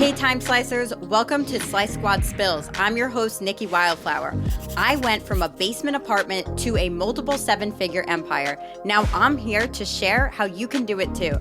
Hey, Time Slicers, welcome to Slice Squad Spills. I'm your host, Nikki Wildflower. I went from a basement apartment to a multiple seven-figure empire. Now I'm here to share how you can do it too.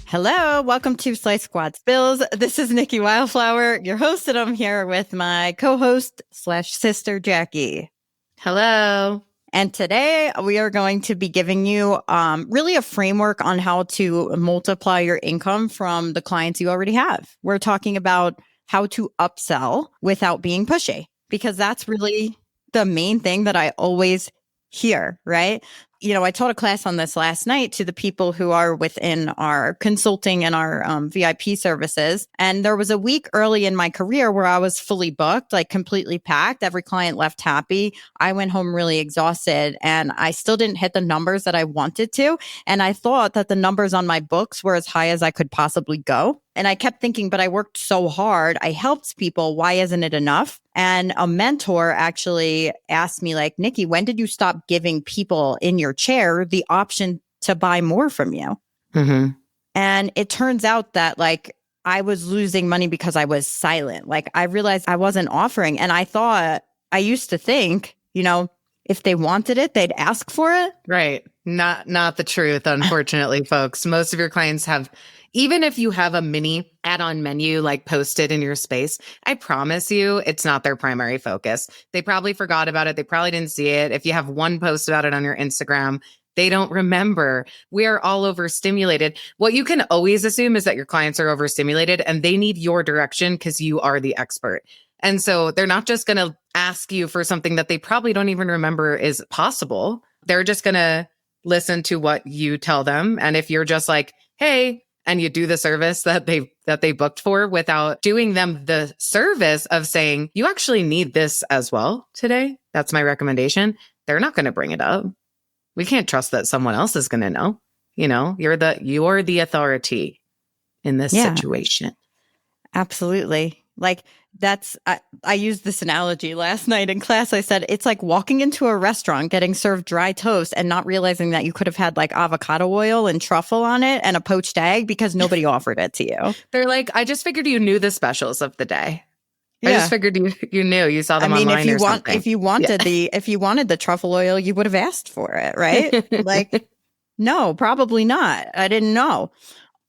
Hello, welcome to Slice Squad Spills. This is Nikki Wildflower, your host, and I'm here with my co-host / sister, Jackie. Hello. And today we are going to be giving you really a framework on how to multiply your income from the clients you already have. We're talking about how to upsell without being pushy, because that's really the main thing that I always hear, right? You know, I taught a class on this last night to the people who are within our consulting and our VIP services. And there was a week early in my career where I was fully booked, like completely packed. Every client left happy. I went home really exhausted and I still didn't hit the numbers that I wanted to. And I thought that the numbers on my books were as high as I could possibly go. And I kept thinking, but I worked so hard. I helped people. Why isn't it enough? And a mentor actually asked me, like, Nikki, when did you stop giving people in your chair the option to buy more from you? Mm-hmm. And it turns out that, like, I was losing money because I was silent. Like, I realized I wasn't offering. And I used to think, you know, if they wanted it, they'd ask for it. Right. Not the truth, unfortunately, folks. Most of your clients have, even if you have a mini add-on menu like posted in your space, I promise you it's not their primary focus. They probably forgot about it. They probably didn't see it. If you have one post about it on your Instagram, they don't remember. We are all overstimulated. What you can always assume is that your clients are overstimulated and they need your direction because you are the expert. And so they're not just going to ask you for something that they probably don't even remember is possible. They're just going to listen to what you tell them. And if you're just like, hey, and you do the service that they booked for without doing them the service of saying, you actually need this as well today. That's my recommendation. They're not going to bring it up. We can't trust that someone else is going to know. You know, you're the authority in this situation. Absolutely. Like I used this analogy last night in class. I said, it's like walking into a restaurant, getting served dry toast and not realizing that you could have had like avocado oil and truffle on it and a poached egg because nobody offered it to you. They're like, I just figured you knew the specials of the day. Yeah. I just figured you knew, you saw them online or something. If you wanted the truffle oil, you would have asked for it, right? Like, no, probably not. I didn't know.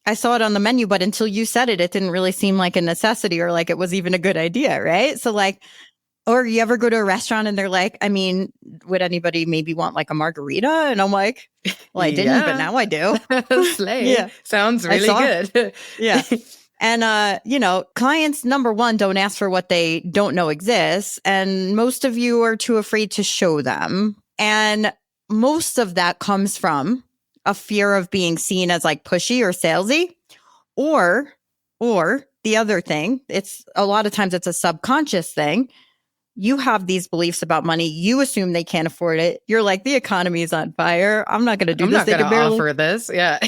I saw it on the menu, but until you said it, it didn't really seem like a necessity or like it was even a good idea, right? So like, or you ever go to a restaurant and they're like, I mean, would anybody maybe want like a margarita? And I'm like, well, I didn't, but now I do. Slay. Yeah. Sounds really good. Yeah. And, you know, clients, number one, don't ask for what they don't know exists. And most of you are too afraid to show them. And most of that comes from a fear of being seen as like pushy or salesy, or the other thing, it's a lot of times it's a subconscious thing. You have these beliefs about money. You assume they can't afford it. You're like, the economy is on fire. I'm not going to do this. I'm not going to offer this. Yeah.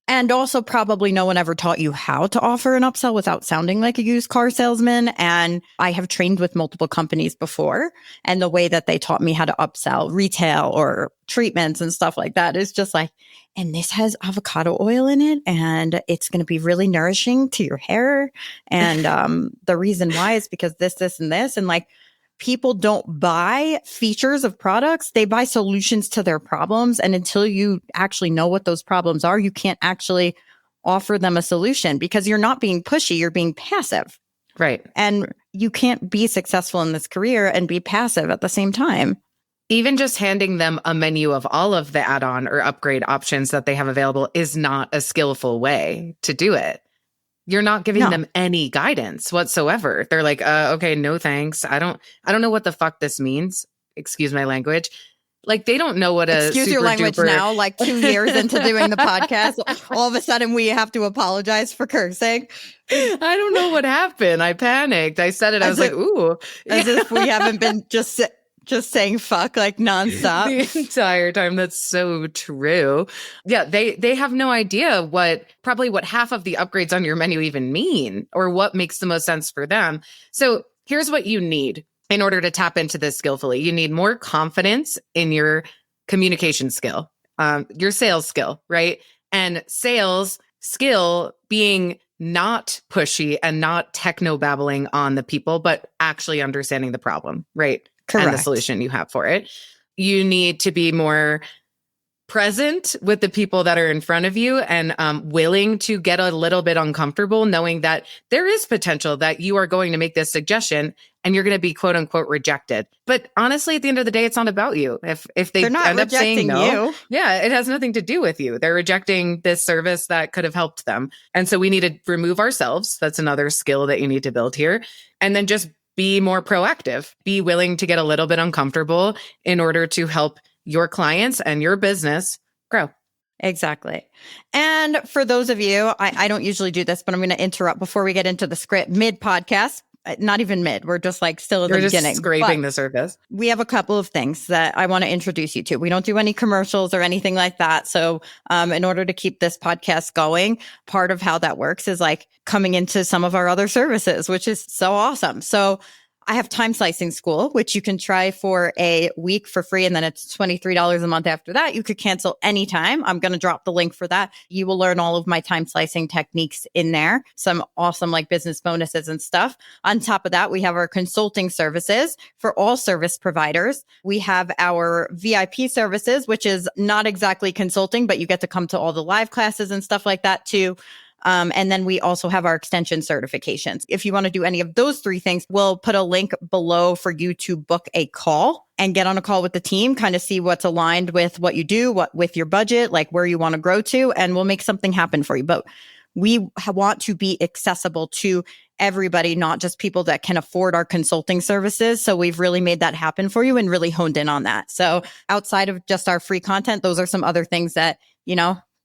And also probably no one ever taught you how to offer an upsell without sounding like a used car salesman. And I have trained with multiple companies before. And the way that they taught me how to upsell retail or treatments and stuff like that is just like, and this has avocado oil in it and it's going to be really nourishing to your hair. And the reason why is because this, and this. And like, people don't buy features of products. They buy solutions to their problems. And until you actually know what those problems are, you can't actually offer them a solution because you're not being pushy. You're being passive. Right. And you can't be successful in this career and be passive at the same time. Even just handing them a menu of all of the add-on or upgrade options that they have available is not a skillful way to do it. You're not giving them any guidance whatsoever. They're like, okay, no thanks. I don't know what the fuck this means. Excuse my language. Like, they don't know what a Excuse your language now, like 2 years into doing the podcast, all of a sudden we have to apologize for cursing. I don't know what happened. I panicked. I said it. I was like, ooh. As if we haven't been just saying fuck like nonstop the entire time. That's so true. Yeah, they have no idea what half of the upgrades on your menu even mean or what makes the most sense for them. So here's what you need in order to tap into this skillfully. You need more confidence in your communication skill, your sales skill, right? And sales skill being not pushy and not techno babbling on the people, but actually understanding the problem, right? Correct. And the solution you have for it. You need to be more present with the people that are in front of you and willing to get a little bit uncomfortable, knowing that there is potential that you are going to make this suggestion and you're going to be quote unquote rejected. But honestly, at the end of the day, it's not about you. If they end up saying no, yeah, it has nothing to do with you. They're rejecting this service that could have helped them. And so we need to remove ourselves. That's another skill that you need to build here. And then just be more proactive, be willing to get a little bit uncomfortable in order to help your clients and your business grow. Exactly. And for those of you, I don't usually do this, but I'm going to interrupt before we get into the script mid podcast. Not even mid. We're just like still in the beginning. Just scraping the surface. We have a couple of things that I want to introduce you to. We don't do any commercials or anything like that. So in order to keep this podcast going, part of how that works is like coming into some of our other services, which is so awesome. So I have time slicing school, which you can try for a week for free. And then it's $23 a month after that. You could cancel anytime. I'm going to drop the link for that. You will learn all of my time slicing techniques in there. Some awesome like business bonuses and stuff. On top of that, we have our consulting services for all service providers. We have our VIP services, which is not exactly consulting, but you get to come to all the live classes and stuff like that too. And then we also have our extension certifications. If you want to do any of those three things, we'll put a link below for you to book a call and get on a call with the team, kind of see what's aligned with what you do, what with your budget, like where you want to grow to, and we'll make something happen for you. But we want to be accessible to everybody, not just people that can afford our consulting services. So we've really made that happen for you and really honed in on that. So outside of just our free content, those are some other things that,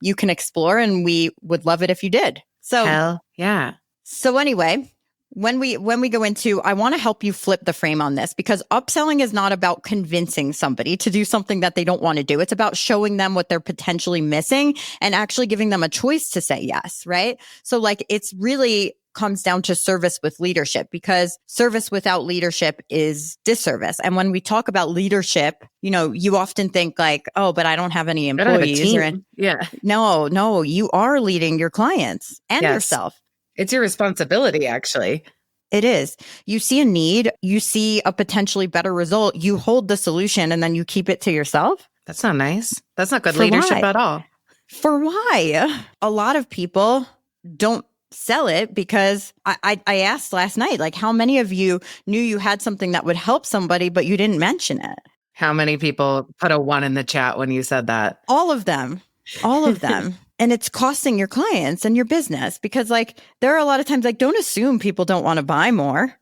you can explore, and we would love it if you did. So hell yeah. So anyway, when we go into, I want to help you flip the frame on this, because upselling is not about convincing somebody to do something that they don't want to do. It's about showing them what they're potentially missing and actually giving them a choice to say yes, right? So like it's really comes down to service with leadership, because service without leadership is disservice. And when we talk about leadership, you often think like, oh, but I don't have any employees. Yeah. No, you are leading your clients and yourself. It's your responsibility, actually. It is. You see a need, you see a potentially better result, you hold the solution and then you keep it to yourself. That's not nice. That's not good leadership at all. For why? A lot of people don't sell it, because I asked last night, like, how many of you knew you had something that would help somebody, but you didn't mention it? How many people put a 1 in the chat when you said that? All of them. And it's costing your clients and your business, because like there are a lot of times, like, don't assume people don't want to buy more.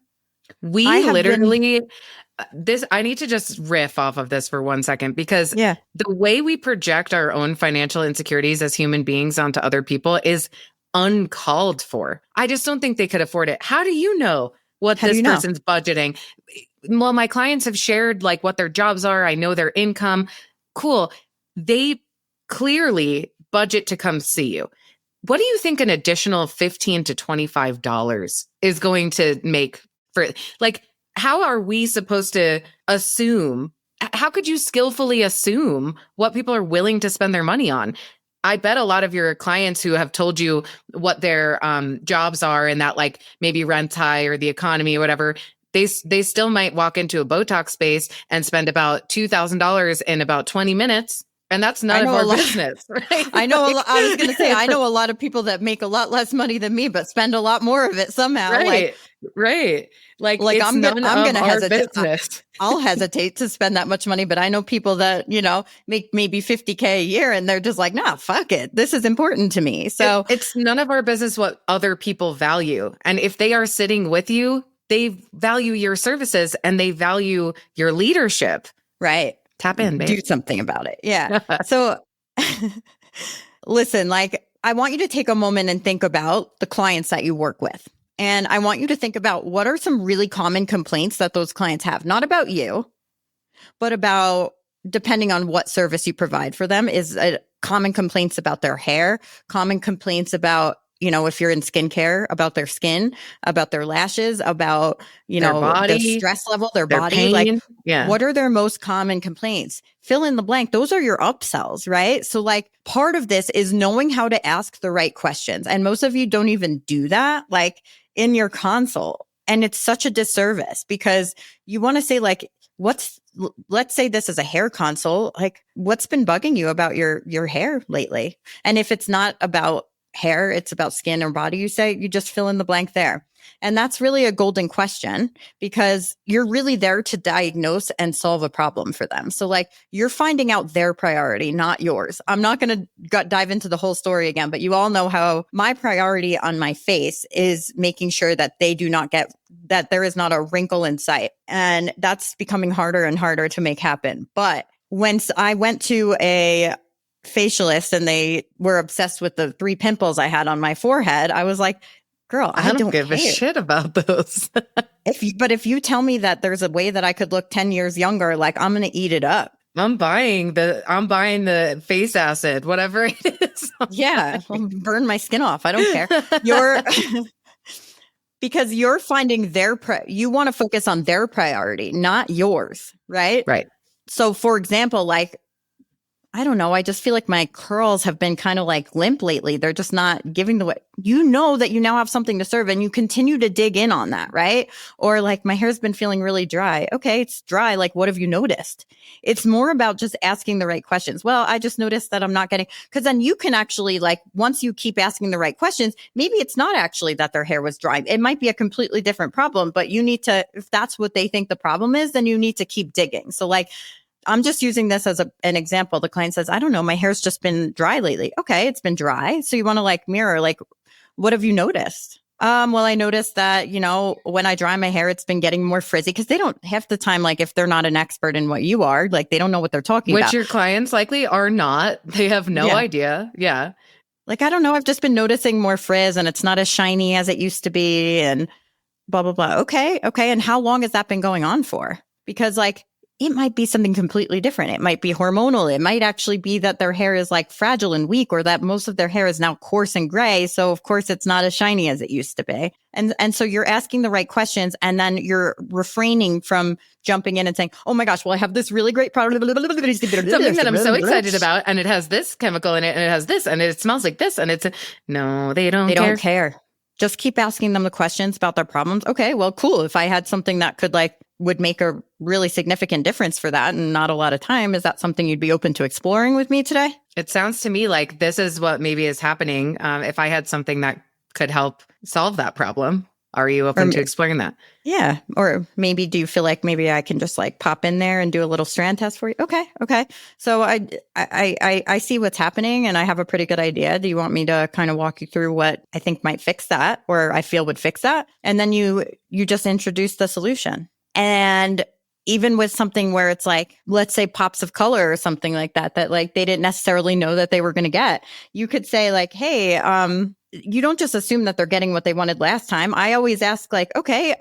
I need to just riff off of this for 1 second, because the way we project our own financial insecurities as human beings onto other people is uncalled for. I just don't think they could afford it. How do you know what this person's budgeting? Well, my clients have shared like what their jobs are. I know their income. Cool. They clearly budget to come see you. What do you think an additional $15 to $25 is going to make for, like, how are we supposed to assume? How could you skillfully assume what people are willing to spend their money on? I bet a lot of your clients who have told you what their jobs are, and that like maybe rent's high or the economy or whatever, they still might walk into a Botox space and spend about $2,000 in about 20 minutes. And that's none of our business, right? I know. I was going to say, I know a lot of people that make a lot less money than me, but spend a lot more of it somehow. Right. Like I'm going to hesitate. Business. I'll hesitate to spend that much money, but I know people that, make maybe $50K a year, and they're just like, nah, fuck it. This is important to me. So it's none of our business what other people value. And if they are sitting with you, they value your services and they value your leadership. Right. Tap in, babe. Do something about it. Yeah. So listen, like, I want you to take a moment and think about the clients that you work with. And I want you to think about what are some really common complaints that those clients have, not about you, but about, depending on what service you provide for them, is common complaints about their hair, common complaints about if you're in skincare, about their skin, about their lashes, about, Their the body, stress level, their their body, like pain. Yeah. what are their most common complaints? Fill in the blank. Those are your upsells, right? So like part of this is knowing how to ask the right questions. And most of you don't even do that like in your consult. And it's such a disservice because you want to say like, let's say this is a hair consult, like what's been bugging you about your hair lately? And if it's not about hair, it's about skin or body, you just fill in the blank there. And that's really a golden question because you're really there to diagnose and solve a problem for them. So like you're finding out their priority, not yours. I'm not going to dive into the whole story again, but you all know how my priority on my face is making sure that that there is not a wrinkle in sight. And that's becoming harder and harder to make happen. But once I went to a facialist and they were obsessed with the 3 pimples I had on my forehead, I was like, girl, I don't give care. a shit about those. But if you tell me that there's a way that I could look 10 years younger, like I'm going to eat it up. I'm buying the face acid, whatever it is. Yeah, I'll burn my skin off. I don't care. Because you're finding you want to focus on their priority, not yours, right? Right. So for example, like, I don't know. I just feel like my curls have been kind of like limp lately. They're just not giving the way, that you now have something to serve and you continue to dig in on that, right? Or like my hair's been feeling really dry. Okay, it's dry. Like, what have you noticed? It's more about just asking the right questions. Well, I just noticed that I'm not getting, because then you can actually like, once you keep asking the right questions, maybe it's not actually that their hair was dry. It might be a completely different problem, but you need to, if that's what they think the problem is, then you need to keep digging. So like, I'm just using this as an example. The client says, I don't know, my hair's just been dry lately. Okay, it's been dry. So you want to like mirror, like, what have you noticed? Well, I noticed that, when I dry my hair, it's been getting more frizzy because they don't half the time, like if they're not an expert in what you are, like they don't know what they're talking about. Which your clients likely are not. They have no idea. Yeah. Like, I don't know. I've just been noticing more frizz and it's not as shiny as it used to be and blah, blah, blah. Okay. And how long has that been going on for? Because like, it might be something completely different. It might be hormonal. It might actually be that their hair is like fragile and weak or that most of their hair is now coarse and gray. So of course it's not as shiny as it used to be. And so you're asking the right questions and then you're refraining from jumping in and saying, oh my gosh, well, I have this really great product. Something that I'm so excited about. And it has this chemical in it and it has this and it smells like this. And no, they don't care. Just keep asking them the questions about their problems. Okay, well, cool. If I had something that would make a really significant difference for that and not a lot of time, is that something you'd be open to exploring with me today? It sounds to me like this is what maybe is happening. If I had something that could help solve that problem, are you open to exploring that? Yeah. Or maybe do you feel like maybe I can just like pop in there and do a little strand test for you? Okay. So I see what's happening and I have a pretty good idea. Do you want me to kind of walk you through what I think might fix that or I feel would fix that? And then you just introduce the solution. And even with something where it's like, let's say pops of color or something like that like they didn't necessarily know that they were going to get, you could say like, hey, you don't just assume that they're getting what they wanted last time. I always ask like, okay,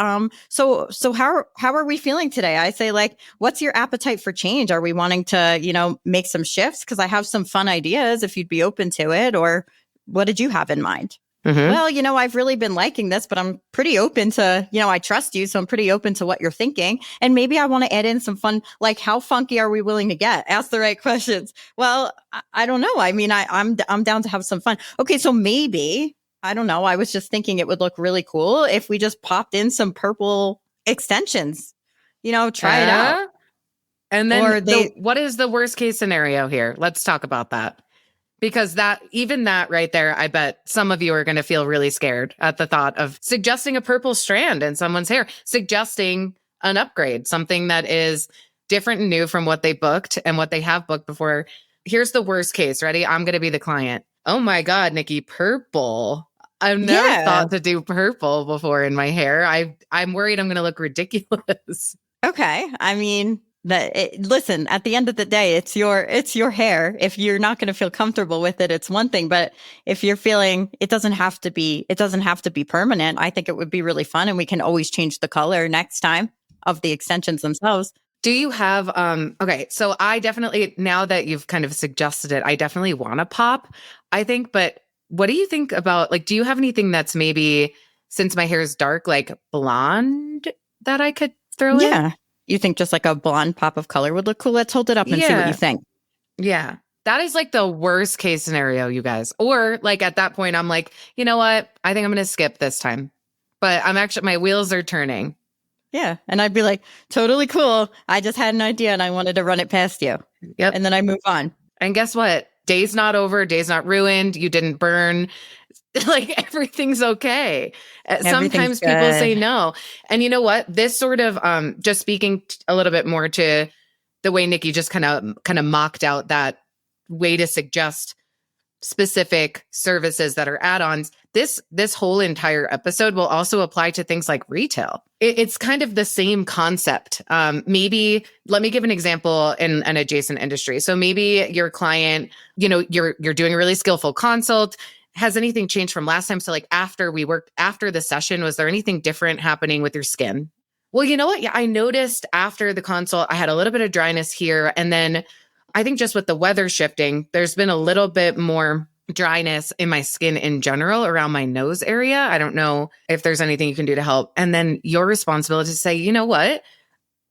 so how are we feeling today? I say like, what's your appetite for change? Are we wanting to, make some shifts? Because I have some fun ideas if you'd be open to it. Or what did you have in mind? Mm-hmm. Well, I've really been liking this, but I'm pretty open to, I trust you. So I'm pretty open to what you're thinking. And maybe I want to add in some fun, like how funky are we willing to get? Ask the right questions. Well, I don't know. I mean, I'm down to have some fun. Okay. So maybe, I don't know. I was just thinking it would look really cool if we just popped in some purple extensions, try it out. And then what is the worst case scenario here? Let's talk about that. Because that right there, I bet some of you are going to feel really scared at the thought of suggesting a purple strand in someone's hair, suggesting an upgrade, something that is different and new from what they booked and what they have booked before. Here's the worst case. Ready? I'm going to be the client. Oh my God, Nikki, purple. I've never thought to do purple before in my hair. I'm worried I'm going to look ridiculous. Okay. I mean, listen, at the end of the day, it's your hair. If you're not going to feel comfortable with it, it's one thing. But if you're feeling it doesn't have to be permanent. I think it would be really fun. And we can always change the color next time of the extensions themselves. Do you have, okay, so I definitely, now that you've kind of suggested it, I definitely want to pop, I think, but What do you think about, like, do you have anything that's maybe, since my hair is dark, like blonde that I could throw in? Yeah. You think just like a blonde pop of color would look cool? Let's hold it up and see what you Yeah. think. Yeah. That is like the worst case scenario, you guys. Or like at that point, I'm like, you know what? I think I'm going to skip this time. But I'm actually, my wheels are turning. Yeah. And I'd be like, totally cool. I just had an idea and I wanted to run it past you. Yep. And then I move on. And guess what? Day's not over. Day's not ruined. You didn't burn. Like everything's okay. Sometimes people say no. And you know what? This sort of, just speaking a little bit more to the way Nikki just kind of mocked out that way to suggest specific services that are add-ons. This whole entire episode will also apply to things like retail. It's kind of the same concept. Maybe let me give an example in an adjacent industry. So maybe your client, you're doing a really skillful consult. Has anything changed from last time? So like after the session, was there anything different happening with your skin? Well, you know what? Yeah, I noticed after the consult, I had a little bit of dryness here. And then I think just with the weather shifting, there's been a little bit more dryness in my skin in general around my nose area. I don't know if there's anything you can do to help. And then your responsibility to say, you know what?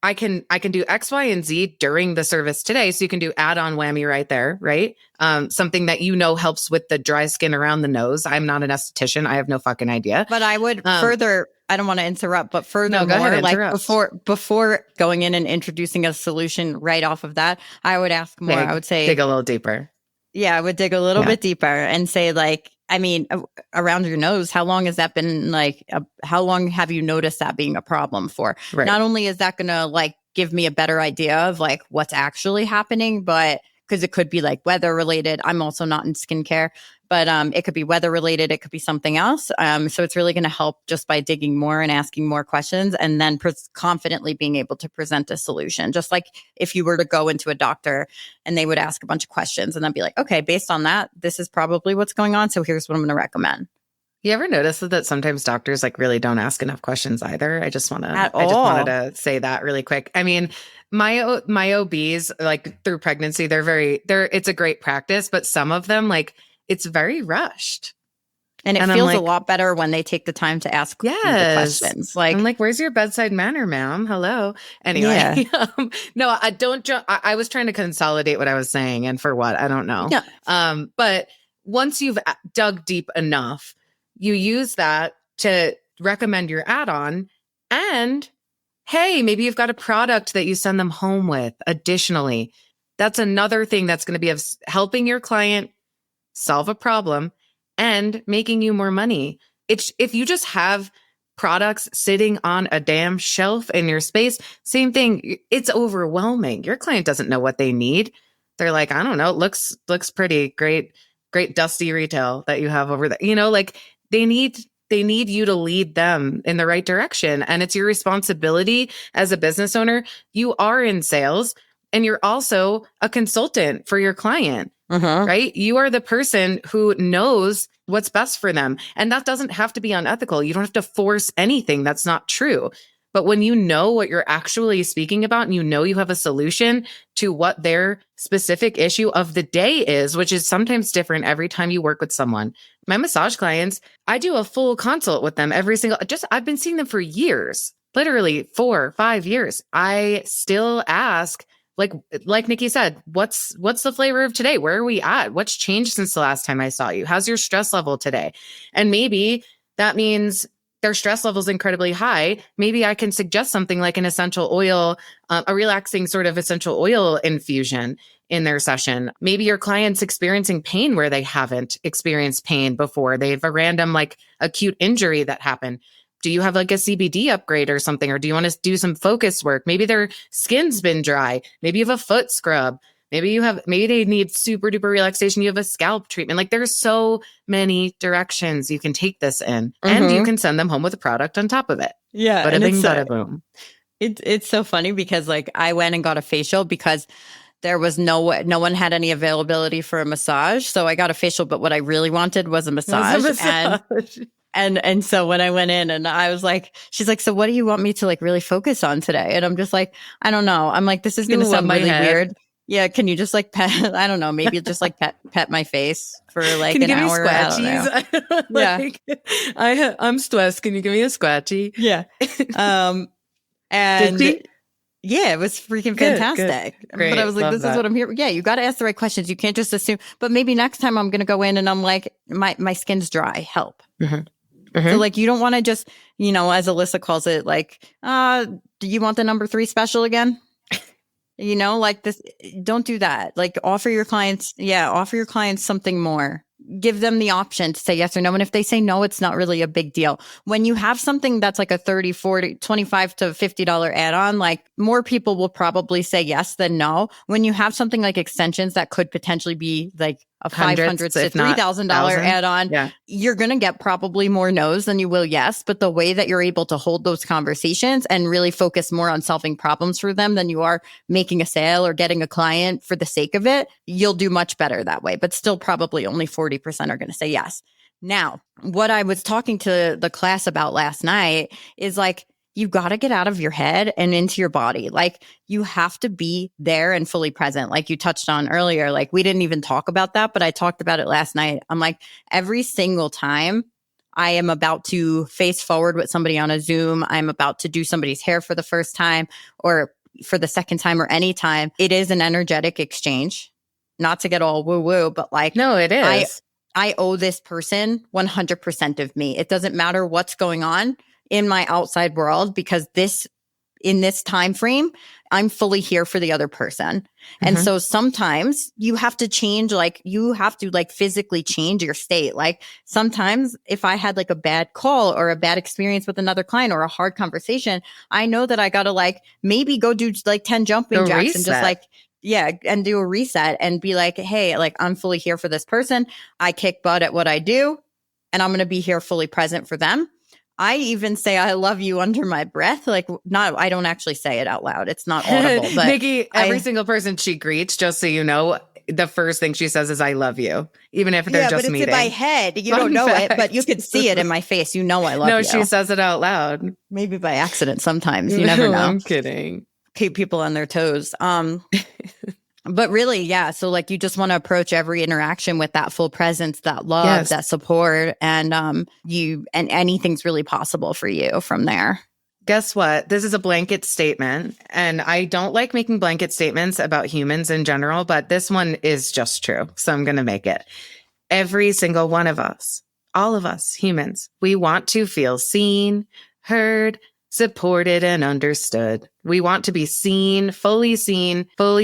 I can do X, Y, and Z during the service today. So you can do add-on whammy right there, right? Something that helps with the dry skin around the nose. I'm not an esthetician. I have no fucking idea. But I would further, I don't want to interrupt, but furthermore, go ahead, like before going in and introducing a solution right off of that, I would ask more. I would say, dig a little deeper. Yeah, I would dig a little bit deeper and say, like, I mean, around your nose, how long has that been how long have you noticed that being a problem for? Right. Not only is that going to like give me a better idea of like what's actually happening, but because it could be like weather related. I'm also not in skincare, but it could be weather related. It could be something else. So it's really going to help just by digging more and asking more questions and then confidently being able to present a solution. Just like if you were to go into a doctor and they would ask a bunch of questions and then be like, okay, based on that, this is probably what's going on. So here's what I'm going to recommend. You ever notice that sometimes doctors like really don't ask enough questions either? I just wanted to say that really quick. I mean, my OBs, like through pregnancy, it's a great practice, but some of them, like, it's very rushed. And it feels a lot better when they take the time to ask the questions. Like, I'm like, where's your bedside manner, ma'am? Hello. Anyway, no, I don't. I was trying to consolidate what I was saying, and for what, I don't know. Yeah. But once you've dug deep enough, you use that to recommend your add-on, and hey, maybe you've got a product that you send them home with. Additionally, that's another thing that's going to be of helping your client solve a problem and making you more money. If you just have products sitting on a damn shelf in your space, same thing. It's overwhelming. Your client doesn't know what they need. They're like, I don't know. It looks pretty great dusty retail that you have over there. Like they need you to lead them in the right direction. And it's your responsibility as a business owner. You are in sales and you're also a consultant for your client, right? You are the person who knows what's best for them. And that doesn't have to be unethical. You don't have to force anything that's not true. But when you know what you're actually speaking about and you have a solution to what their specific issue of the day is, which is sometimes different every time you work with someone. My massage clients, I do a full consult with them I've been seeing them for years, literally 4 or 5 years. I still ask, like Nikki said, what's the flavor of today? Where are we at? What's changed since the last time I saw you? How's your stress level today? And maybe that means their stress level is incredibly high. Maybe I can suggest something like an essential oil, a relaxing sort of essential oil infusion in their session. Maybe your client's experiencing pain where they haven't experienced pain before. They have a random like acute injury that happened. Do you have like a CBD upgrade or something? Or do you want to do some focus work? Maybe their skin's been dry. Maybe you have a foot scrub. Maybe they need super duper relaxation. You have a scalp treatment. Like there's so many directions you can take this in, and you can send them home with a product on top of it. Yeah. Bada bing, bada boom. It's so funny because like I went and got a facial because there was no one had any availability for a massage. So I got a facial, but what I really wanted was a massage. And so when I went in and I was like, she's like, so what do you want me to like really focus on today? And I'm just like, I don't know. I'm like, this is going to sound really weird. Yeah, can you just like pet? I don't know. Maybe just like pet my face for like Can you an give me hour. I don't know. scratchies? Yeah, Like, I'm stressed. Can you give me a scratchy? yeah. Um, Did and she? yeah, it was freaking Good. fantastic. But I Great. was like, Love this is that. what I'm here. Yeah, you got to ask the right questions. You can't just assume. But maybe next time I'm gonna go in and I'm like, my skin's dry. Help. So like, you don't want to just, as Alyssa calls it, like, do you want the number 3 special again? Like this, don't do that. Like offer your clients something more. Give them the option to say yes or no. And if they say no, it's not really a big deal. When you have something that's like a 30, 40, 25 to $50 add-on, like more people will probably say yes than no. When you have something like extensions that could potentially be like a $500 Hundreds, to if not $3,000 thousand. add-on, Yeah. you're going to get probably more no's than you will yes. But the way that you're able to hold those conversations and really focus more on solving problems for them than you are making a sale or getting a client for the sake of it, you'll do much better that way. But still, probably only 40% are going to say yes. Now, what I was talking to the class about last night is like, you got to get out of your head and into your body. Like you have to be there and fully present. Like you touched on earlier, like we didn't even talk about that, but I talked about it last night. I'm like, every single time I am about to face forward with somebody on a Zoom, I'm about to do somebody's hair for the first time or for the second time or any time, it is an energetic exchange. Not to get all woo woo, but like, No, it is. I owe this person 100% of me. It doesn't matter what's going on in my outside world because in this time frame, I'm fully here for the other person. And so sometimes you have to change, like you have to like physically change your state. Like sometimes if I had like a bad call or a bad experience with another client or a hard conversation, I know that I got to like maybe go do like 10 jumping The jacks and just reset. like, yeah, and do a reset and be like, hey, like I'm fully here for this person. I kick butt at what I do and I'm going to be here fully present for them. I even say I love you under my breath. Like I don't actually say it out loud. It's not audible, but Nikki, every single person she greets, just so you know, the first thing she says is "I love you," even if they're just but it's meeting. in my head. You Fun don't know fact. it, but you could see it in my face. You know I love No, you. she says it out loud. Maybe by accident sometimes. You never know. I'm kidding. Keep people on their toes. But really, yeah. So like you just want to approach every interaction with that full presence, that love, Yes. that support, and and anything's really possible for you from there. Guess what? This is a blanket statement, and I don't like making blanket statements about humans in general, but this one is just true. So I'm going to make it. Every single one of us, all of us humans, we want to feel seen, heard, supported, and understood. We want to be seen, fully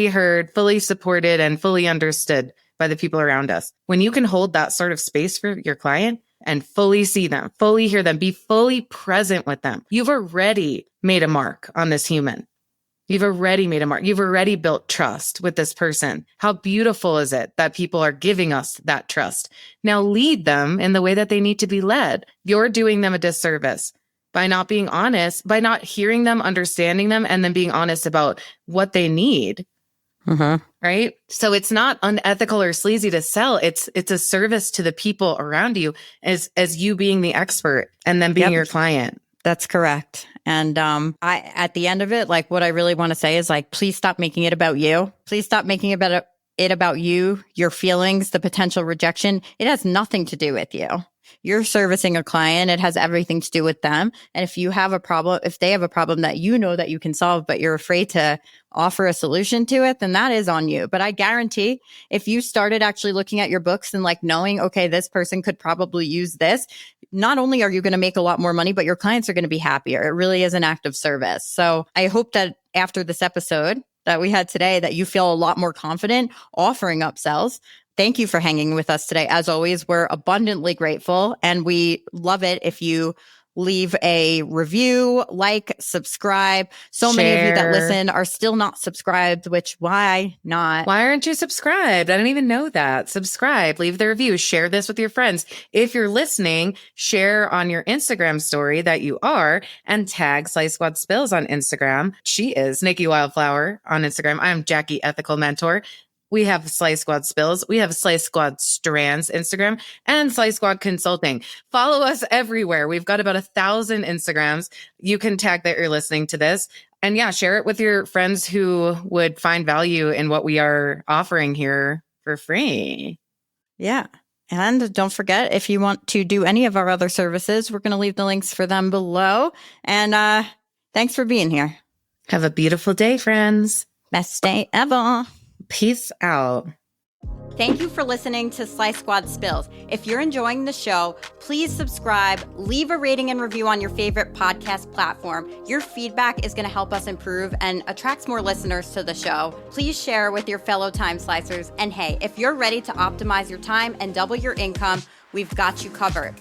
heard, fully supported, and fully understood by the people around us. When you can hold that sort of space for your client and fully see them, fully hear them, be fully present with them, you've already made a mark on this human. You've already made a mark. You've already built trust with this person. How beautiful is it that people are giving us that trust? Now lead them in the way that they need to be led. You're doing them a disservice by not being honest, by not hearing them, understanding them, and then being honest about what they need. Right? So it's not unethical or sleazy to sell. It's a service to the people around you as you being the expert and then being your client. That's correct. And at the end of it, like what I really want to say is like, please stop making it about you. Please stop making it about you, your feelings, the potential rejection. It has nothing to do with you. You're servicing a client. It has everything to do with them. And if you have a problem, if they have a problem that you know that you can solve, but you're afraid to offer a solution to it, then that is on you. But I guarantee if you started actually looking at your books and like knowing, okay, this person could probably use this, not only are you going to make a lot more money, but your clients are going to be happier. It really is an act of service. So I hope that after this episode that we had today, that you feel a lot more confident offering upsells. Thank you for hanging with us today. As always, we're abundantly grateful and we love it if you leave a review, like, subscribe. So many of you that listen are still not subscribed, which why not? Why aren't you subscribed? I didn't even know that. Subscribe, leave the review, share this with your friends. If you're listening, share on your Instagram story that you are and tag Slice Squad Spills on Instagram. She is Nikki Wildflower on Instagram. I'm Jackie Ethical Mentor. We have Slice Squad Spills. We have Slice Squad Strands Instagram and Slice Squad Consulting. Follow us everywhere. We've got about 1,000 Instagrams. You can tag that you're listening to this. And yeah, share it with your friends who would find value in what we are offering here for free. Yeah. And don't forget, if you want to do any of our other services, we're going to leave the links for them below. And thanks for being here. Have a beautiful day, friends. Best day ever. Peace out. Thank you for listening to Slice Squad Spills. If you're enjoying the show, please subscribe, leave a rating and review on your favorite podcast platform. Your feedback is going to help us improve and attracts more listeners to the show. Please share with your fellow time slicers. And hey, if you're ready to optimize your time and double your income, we've got you covered.